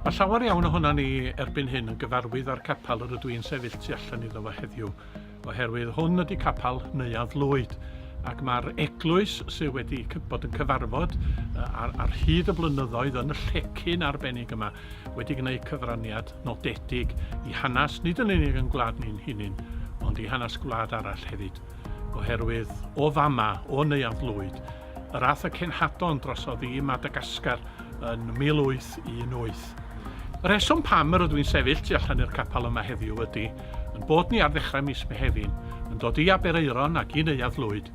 Mae llawer iawn ohono ni erbyn hyn yn gyfarwydd â'r capel yr ydw i'n sefyll tu allan iddo fo heddiw, oherwydd hwn ydy capel Neuadd Lwyd, ac mae'r eglwys sydd wedi bod yn cyfarfod ar hyd y blynyddoedd yn y llecyn arbennig yma wedi gwneud cyfraniad nodedig i hanes nid yn unig yn gwlad ni'n hunain, ond i hanes gwlad arall hefyd, oherwydd o fama, o Neuadd Lwyd, yr ath y cenhadon drosodd i Madagascar yn 1818. Y reswm pam yr ydw i'n sefyll tu allan i'r capel yma heddiw ydy yn bod ni ar ddechrau mis Mehefin yn dod i Aberaeron ac i Neuadd Lwyd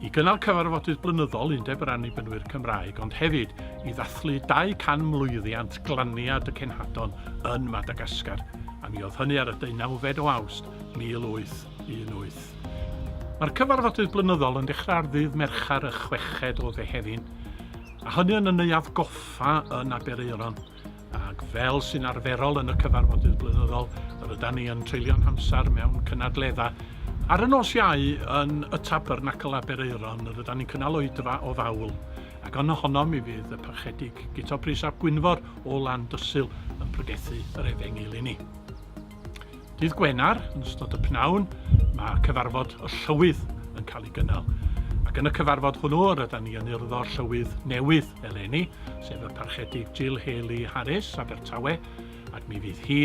i gynnal cyfarfodydd blynyddol Undeb yr Annibynwyr Cymraeg, ond hefyd i ddathlu 200 mlwyddiant glaniad y cenhadon yn Madagascar, a mi oedd hynny ar y 19 o Awst 1818. Mae'r cyfarfodydd blynyddol yn dechrau ar ddydd Merchar y 6 o Fehefin, a hynny yn y Neuadd Goffa yn Aberaeron. Ac fel sy'n arferol yn y cyfarfodydd blynyddol, yr ydyn ni yn treulio'n amser mewn cynadledda. Ar y nos Iau yn y Tabernacl Aberaeron, yr ydyn ni'n cynnal oedfa o fawl, ac yn ohono mi fydd y parchedig Guto Prys ap Gwynfor o Landysul yn pregethu yr Efengyl i ni. Dydd Gwener, yn ystod y pnawn, mae cyfarfod y llywydd yn cael ei gynnal. Ac yn y cyfarfod hwnnw, rydyn ni yn urddo'r llywydd newydd eleni, sef y parchedig Jill Haley Harris Abertawe, ac mi fydd hi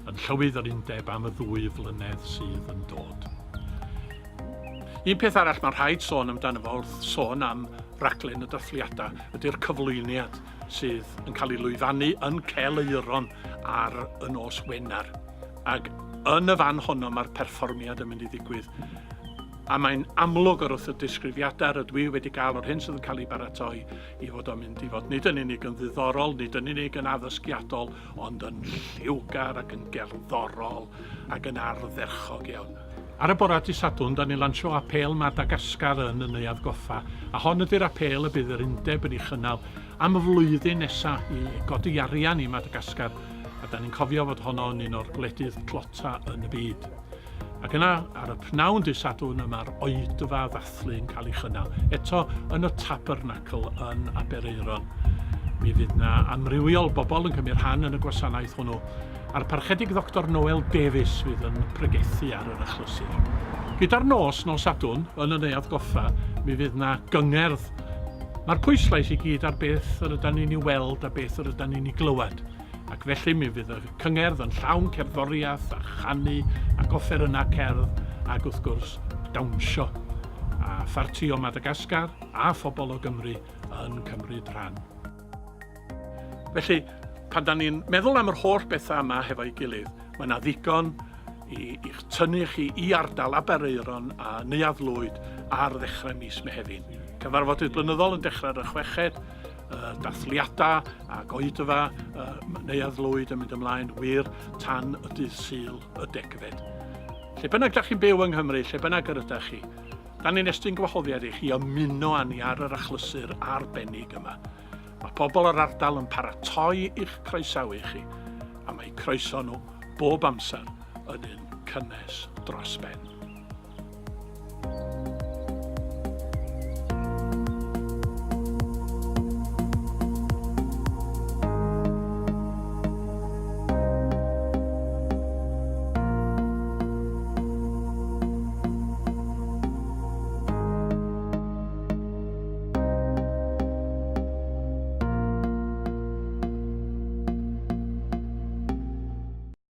yn llywydd yr undeb am y 2 flynedd sydd yn dod. Un peth arall mae'n rhaid sôn amdano fo wrth sôn am raglen y dathliadau ydy'r cyflwyniad sydd yn cael ei lwyfannu yn Caerleiron ar y nos Wener. Ac yn y fan honno mae'r perfformiad yn mynd i ddigwydd. A mae'n amlwg o'r wrth y disgrifiadau rydw i wedi gael o'r hyn sydd yn cael ei baratoi i fod o'n mynd i fod nid yn unig yn ddiddorol, nid yn unig yn addysgiadol, ond yn lliwgar ac yn gerddorol ac yn ardderchog iawn. Ar y bore dydd Sadwrn, da ni lansio apel Madagascar yn y Neuadd Goffa, a hon ydy'r apel y bydd yr undeb yn ei chynnal am y flwyddyn nesaf i godi arian i Madagascar, a da ni'n cofio fod honno yn un o'r gwledydd clota yn y byd. Ac yna, ar y pnawn dydd Sadwrn, mae'r oedfa ddathlu yn cael ei chynnal, eto yn y Tabernacl yn Aberaeron. Mi fydd yna amrywiol bobl yn cymryd rhan yn y gwasanaeth hwnnw, a'r parchedig Dr Noel Davies fydd yn pregethu ar yr achlysur. Gyda'r nos Sadwrn yn y Neuadd Goffa, mi fydd yna gyngerdd. Mae'r pwyslais i gyd ar beth yr ydyn ni'n ei weld a beth yr ydyn ni'n ei glywed. Ac felly mi fydd y cyngerdd yn llawn cerddoriaeth a chanu ac offeryna cerdd ac wrth gwrs dawnsio. A pharti o Madagascar a phobl o Gymru yn cymryd rhan. Felly, pan da ni'n meddwl am yr holl bethau yma hefo'i gilydd, mae yna ddigon i'ch tynnu chi i ardal Aberaeron a Neuadd Lwyd ar ddechrau mis Mehefin. Cyfarfodydd blynyddol yn dechrau ar y 6, dathliadau ac oedfa Neuadd Lwyd yn mynd ymlaen wir tan y dydd Sul y 10. Lle bynnag da chi'n byw yng Nghymru, lle bynnag yr ydych chi, da ni'n estyn gwahoddiad i chi ymuno â ni ar yr achlysur arbennig yma. Mae pobl yr ardal yn paratoi i'ch croesawu chi, a mae croeso nhw bob amser yn un cynnes dros ben.